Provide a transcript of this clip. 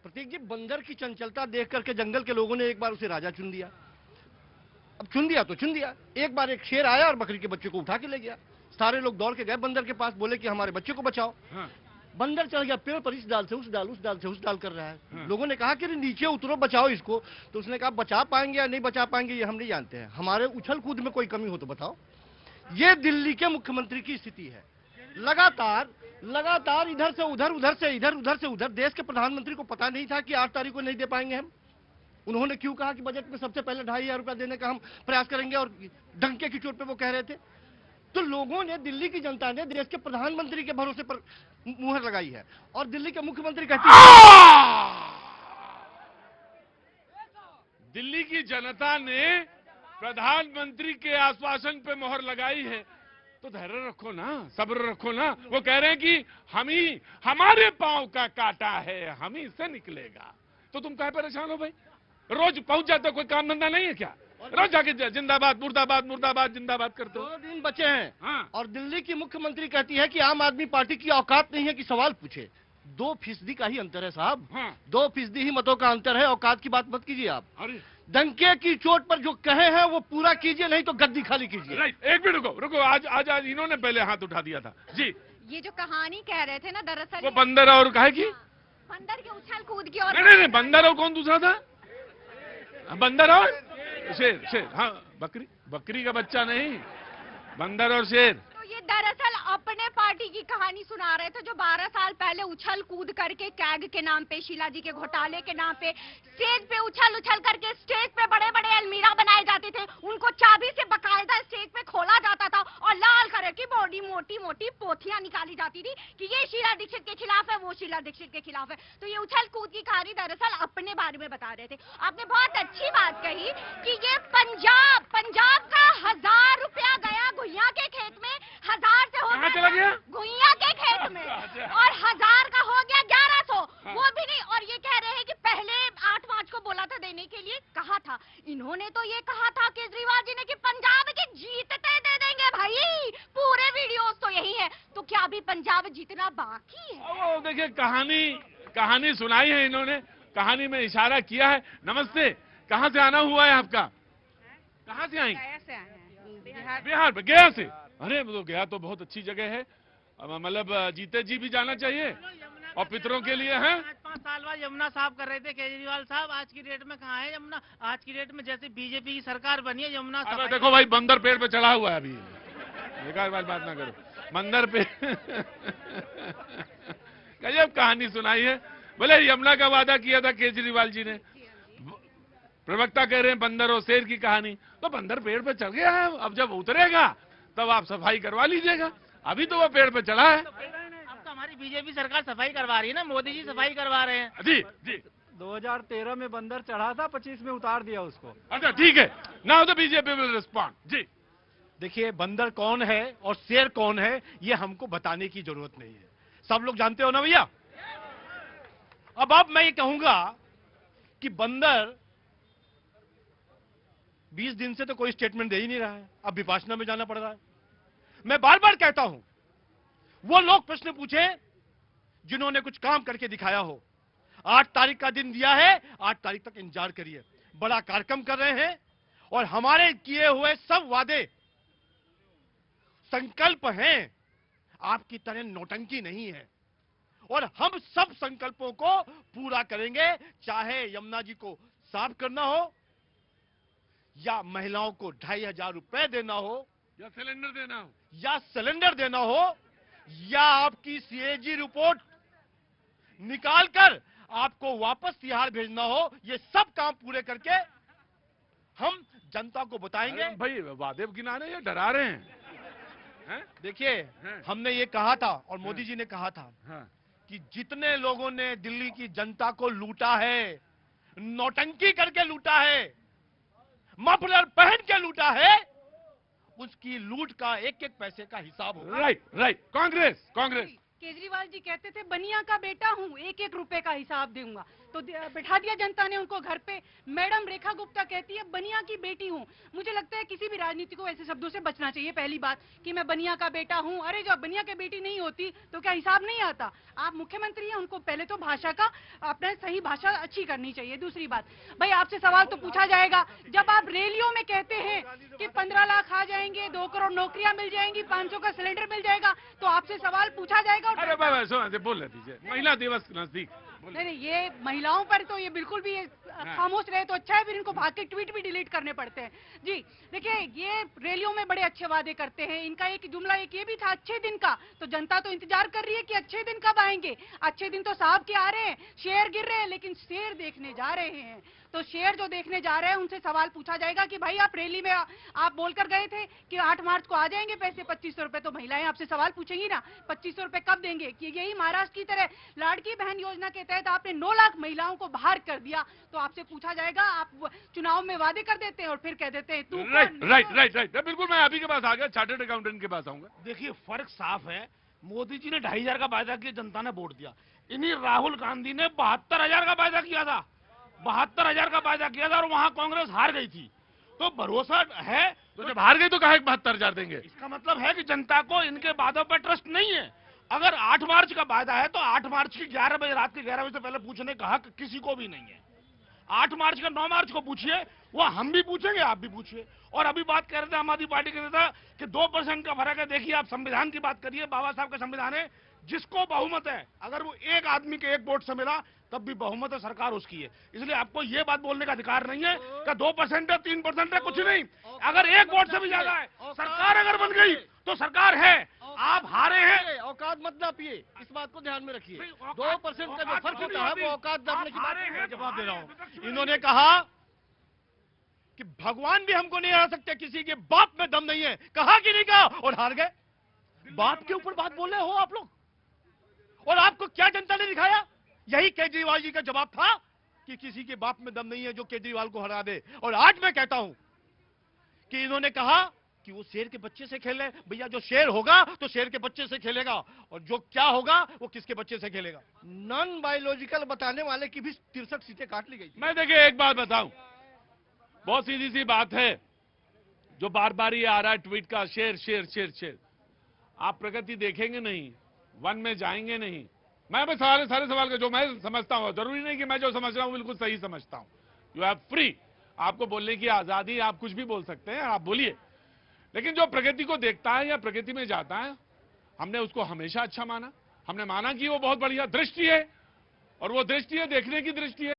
प्रतीक जी, बंदर की चंचलता देख करके जंगल के लोगों ने एक बार उसे राजा चुन दिया। अब चुन दिया तो चुन दिया। एक बार एक शेर आया और बकरी के बच्चे को उठा के ले गया। सारे लोग दौड़ के गए बंदर के पास, बोले कि हमारे बच्चे को बचाओ। हाँ। बंदर चढ़ गया पेड़ पर, इस डाल से उस डाल, उस डाल से उस डाल कर रहा है। हाँ। लोगों ने कहा कि नीचे उतरो, बचाओ इसको। तो उसने कहा बचा पाएंगे या नहीं बचा पाएंगे ये हम नहीं जानते हैं, हमारे उछल कूद में कोई कमी हो तो बताओ। ये दिल्ली के मुख्यमंत्री की स्थिति है। लगातार लगातार इधर से उधर, उधर से इधर, उधर से उधर। देश के प्रधानमंत्री को पता नहीं था कि 8 तारीख को नहीं दे पाएंगे हम। उन्होंने क्यों कहा कि बजट में सबसे पहले 2,500 रुपया देने का हम प्रयास करेंगे, और डंके की चोट पे वो कह रहे थे। तो लोगों ने, दिल्ली की जनता ने देश के प्रधानमंत्री के भरोसे पर मुहर लगाई है, और दिल्ली के मुख्यमंत्री कहती है, दिल्ली की जनता ने प्रधानमंत्री के आश्वासन पे मोहर लगाई है, तो धैर्य रखो ना, सब्र रखो ना। वो कह रहे हैं कि हमारे पांव का काटा है, हम ही से निकलेगा। तो तुम काहे परेशान हो भाई? रोज पहुंच जाते, कोई काम धंधा नहीं है क्या? रोज जाके जिंदाबाद मुर्दाबाद मुर्दाबाद जिंदाबाद करते हो। 2 दिन बचे हैं। हाँ। और दिल्ली की मुख्यमंत्री कहती है कि आम आदमी पार्टी की औकात नहीं है कि सवाल पूछे। 2% का ही अंतर है साहब। हाँ। 2% ही मतों का अंतर है, औकात की बात मत कीजिए आप। अरे डंके की चोट पर जो कहे हैं वो पूरा कीजिए, नहीं तो गद्दी खाली कीजिए। राइट, एक मिनट रुको रुको। आज इन्होंने पहले हाथ उठा दिया था जी। ये जो कहानी कह रहे थे ना, दरअसल वो बंदर और काहे की? बंदर के उछल कूद की। और नहीं, बंदर और कौन दूसरा था? बंदर और शेर। हाँ, बकरी का बच्चा नहीं, बंदर और शेर। तो ये दरअसल अपने पार्टी की कहानी सुना रहे थे, जो 12 साल पहले उछल कूद करके कैग के नाम पे, शीला जी के घोटाले के नाम पे स्टेज पे उछल उछल करके स्टेज पे बड़े बड़े अलमीरा बनाए जाते थे, उनको चाबी से बकायदा स्टेज पे खोला जाता था और लाल कलर की बड़ी मोटी मोटी पोथियां निकाली जाती थी कि ये शीला दीक्षित के खिलाफ है, वो शीला दीक्षित के खिलाफ है। तो ये उछल कूद की कहानी दरअसल अपने बारे में बता रहे थे। आपने बहुत अच्छी बात कही कि ये पंजाब का 1000 रुपया गया गुइया के खेत में, 1000 से हो कहाँ चला गया? गुइया के खेत में, और 1000 का हो गया 1100। वो भी नहीं। और ये कह रहे हैं कि पहले 8 मार्च को बोला था देने के लिए, कहा था इन्होंने, तो ये कहा था केजरीवाल जी ने कि पंजाब की जीतते दे देंगे भाई। पूरे वीडियोस तो यही है। तो क्या अभी पंजाब जीतना बाकी है? वो देखिए, कहानी सुनाई है इन्होंने, कहानी में इशारा किया है। नमस्ते, कहाँ से आना हुआ है आपका? कहाँ से आई? बिहार में। गया से? अरे वो तो गया तो बहुत अच्छी जगह है, मतलब जीते जी भी जाना चाहिए, और पितरों के लिए है। 5 साल बाद यमुना साफ कर रहे थे केजरीवाल साहब, आज की डेट में कहाँ है यमुना? आज की डेट में जैसे बीजेपी की सरकार बनी है, यमुना अरे देखो भाई, बंदर पेड़ पे चढ़ा हुआ है अभी, बेकार बात ना करो। बंदर पे गजब कहानी सुनाई है। बोले यमुना का वादा किया था केजरीवाल जी ने, प्रवक्ता कह रहे हैं बंदर और शेर की कहानी। तो बंदर पेड़ पे चढ़ गया है, अब जब उतरेगा तब आप सफाई करवा लीजिएगा, अभी तो वो पेड़ पे चढ़ा है। अब तो हमारी बीजेपी सरकार सफाई करवा रही है ना, मोदी जी सफाई करवा रहे हैं। जी जी। 2013 में बंदर चढ़ा था, 25 में उतार दिया उसको। अच्छा ठीक है, now the BJP will respond. जी देखिए, बंदर कौन है और शेर कौन है ये हमको बताने की जरूरत नहीं है, सब लोग जानते हो ना भैया। अब मैं ये कहूंगा कि बंदर 20 दिन से तो कोई स्टेटमेंट दे ही नहीं रहा है, अब विपाशना में जाना पड़ रहा है। मैं बार बार कहता हूं, वो लोग प्रश्न पूछे जिन्होंने कुछ काम करके दिखाया हो। 8 तारीख का दिन दिया है, 8 तारीख तक इंतजार करिए। बड़ा कार्यक्रम कर रहे हैं, और हमारे किए हुए सब वादे संकल्प हैं, आपकी तरह नौटंकी नहीं है, और हम सब संकल्पों को पूरा करेंगे, चाहे यमुना जी को साफ करना हो, या महिलाओं को 2,500 रुपए देना हो, या सिलेंडर देना हो, या सिलेंडर देना हो, या आपकी सीएजी रिपोर्ट निकालकर आपको वापस तिहाड़ भेजना हो। ये सब काम पूरे करके हम जनता को बताएंगे। भाई वादे गिना रहे हैं या डरा रहे हैं? देखिए, हमने ये कहा था और मोदी जी ने कहा था हाँ। कि जितने लोगों ने दिल्ली की जनता को लूटा है, नौटंकी करके लूटा है, मफलर पहन के लूटा है, उसकी लूट का एक एक पैसे का हिसाब होगा। राइट। कांग्रेस केजरीवाल जी कहते थे बनिया का बेटा हूँ, एक एक रुपए का हिसाब दूंगा, तो बिठा दिया जनता ने उनको घर पे। मैडम रेखा गुप्ता कहती है बनिया की बेटी हूँ। मुझे लगता है किसी भी राजनीति को ऐसे शब्दों से बचना चाहिए। पहली बात कि मैं बनिया का बेटा हूँ, अरे जब बनिया की बेटी नहीं होती तो क्या हिसाब नहीं आता? आप मुख्यमंत्री हैं, उनको पहले तो भाषा का अपना सही भाषा अच्छी करनी चाहिए। दूसरी बात, भाई आपसे सवाल तो पूछा जाएगा, जब आप रैलियों में कहते हैं कि 15 लाख आ जाएंगे, 2 करोड़ नौकरियां मिल जाएंगी, 500 का सिलेंडर मिल जाएगा, तो आपसे सवाल पूछा जाएगा। अरे भाई सुना बोल रहे दीजिए, महिला दिवस नजदीक। नहीं, ये महिलाओं पर तो ये बिल्कुल भी खामोश रहे तो अच्छा है, फिर इनको भाग के ट्वीट भी डिलीट करने पड़ते हैं। जी देखिए, ये रैलियों में बड़े अच्छे वादे करते हैं। इनका एक जुमला एक ये भी था अच्छे दिन का, तो जनता तो इंतजार कर रही है कि अच्छे दिन कब आएंगे। अच्छे दिन तो साहब के आ रहे हैं, शेर गिर रहे हैं, लेकिन शेर देखने जा रहे हैं। तो शेर जो देखने जा रहे हैं उनसे सवाल पूछा जाएगा कि भाई आप रैली में आप बोलकर गए थे कि 8 मार्च को आ जाएंगे पैसे 2500 रुपए, तो महिलाएं आपसे सवाल पूछेंगी ना 2500 रुपए कब देंगे? कि यही महाराष्ट्र की तरह लाड़की बहन योजना के तहत आपने 9 लाख महिलाओं को बाहर कर दिया, तो आपसे पूछा जाएगा आप चुनाव में वादे कर देते हैं और फिर कह देते हैं तू। राइट, बिल्कुल। मैं अभी के पास आ गया, चार्टर्ड अकाउंटेंट के पास आऊंगा। देखिए फर्क साफ है। मोदी जी ने 2500 का वायदा किया, जनता ने वोट दिया। इन्हीं राहुल गांधी ने 72,000 का वायदा किया था, 72,000 का वायदा किया था और वहां कांग्रेस हार गई थी। तो भरोसा है, तो जब हार गई तो कहा 72,000 देंगे? इसका मतलब है कि जनता को इनके वादों पर ट्रस्ट नहीं है। अगर 8 मार्च का वायदा है तो 8 मार्च की 11 बजे, रात के 11 बजे से पहले पूछने का हक किसी को भी नहीं है। 8 मार्च का 9 मार्च को पूछिए, वो हम भी पूछेंगे, आप भी पूछिए। और अभी बात कर रहे थे आम आदमी पार्टी के नेता कि 2% का फर्क है। देखिए आप संविधान की बात करिए, बाबा साहब का संविधान है, जिसको बहुमत है, अगर वो एक आदमी के एक वोट से मिला तब भी बहुमत है, सरकार उसकी है। इसलिए आपको ये बात बोलने का अधिकार नहीं है कि 2% है, 3% है, कुछ नहीं। अगर एक वोट से भी ज्यादा है, सरकार अगर बन गई तो सरकार है। आप हारे हैं, औकात मत नापिए, इस बात को ध्यान में रखिए। 2% का जो फर्क होता है वो औकात नापने की बात है। जवाब दे रहा हूं। इन्होंने कहा कि भगवान भी हमको नहीं हरा सकते, किसी के बाप में दम नहीं है। कहा कि नहीं कहा? और हार गए। बाप के ऊपर बात बोल रहे हो आप लोग। और आपको क्या जनता ने दिखाया? यही केजरीवाल जी का जवाब था कि किसी के बाप में दम नहीं है जो केजरीवाल को हरा दे। और आज मैं कहता हूं कि इन्होंने कहा कि वो शेर के बच्चे से खेले। भैया जो शेर होगा तो शेर के बच्चे से खेलेगा, और जो क्या होगा वो किसके बच्चे से खेलेगा? नॉन बायोलॉजिकल बताने वाले की भी 63 सीटें काट ली गई। मैं देखिए एक बात बताऊं, बहुत सीधी सी बात है, जो बार बार ये आ रहा है ट्वीट का शेर शेर शेर शेर। आप प्रगति देखेंगे नहीं, वन में जाएंगे नहीं। मैं बस सारे सवाल का जो मैं समझता हूं, जरूरी नहीं कि मैं जो समझ रहा हूं बिल्कुल सही समझता हूं। यू हैव फ्री, आपको बोलने की आजादी, आप कुछ भी बोल सकते हैं, आप बोलिए। लेकिन जो प्रगति को देखता है या प्रगति में जाता है, हमने उसको हमेशा अच्छा माना। हमने माना कि वो बहुत बढ़िया दृष्टि है, और वो दृष्टि है देखने की दृष्टि है।